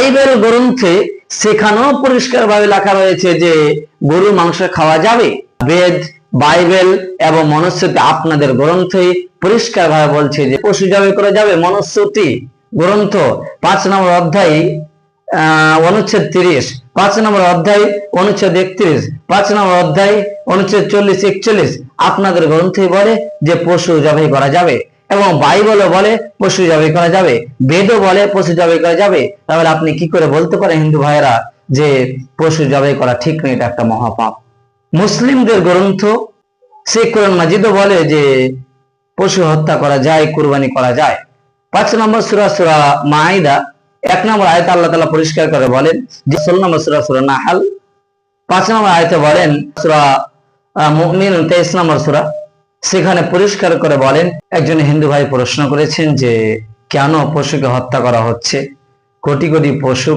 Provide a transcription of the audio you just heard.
Bible গ্রন্থে সেখানেও পরিষ্কার ভাবে লেখা রয়েছে যে গরু মাংস খাওয়া যাবে। বেদ, বাইবেল এবং মনুস্মৃতি আপনাদের গ্রন্থে পরিষ্কার ভাবে বলছে যে পশু জবাই করা যাবে। মনুস্মৃতি গ্রন্থ 5 নম্বর অধ্যায় অনুচ্ছেদ 30, 5 নম্বর অধ্যায় অনুচ্ছেদ 31, 5 নম্বর অধ্যায় অনুচ্ছেদ 40-41 আপনাদের গ্রন্থে বলে যে পশু জবাই করা যাবে, এবং বাইবেলও বলে পশু জবাই করা যাবে, বেদও বলে পশু জবাই করা যাবে। তাহলে আপনি কি করে বলতে পারেন হিন্দু ভাইয়েরা যে পশু জবাই করা ঠিক নেই, এটা একটা মহাপাপ? মুসলিমদের গ্রন্থ সে কোরআন মাজিদও বলে যে পশু হত্যা করা যায়, কুরবানি করা যায়। 5 নম্বর সূরা সূরা মাইদা 1 নম্বর আয়াতে আল্লাহ তাআলা পরিষ্কার করে বলেন যে 16 নম্বর সূরা সূরা নাহল 5 নম্বর আয়াতে বলেন, সূরা মুমিন 23 নম্বর সূরা, সেখানে পরিষ্কার করে বলেন। একজন হিন্দু ভাই প্রশ্ন করেছেন যে কেন পশুকে হত্যা করা হচ্ছে? কোটি কোটি পশু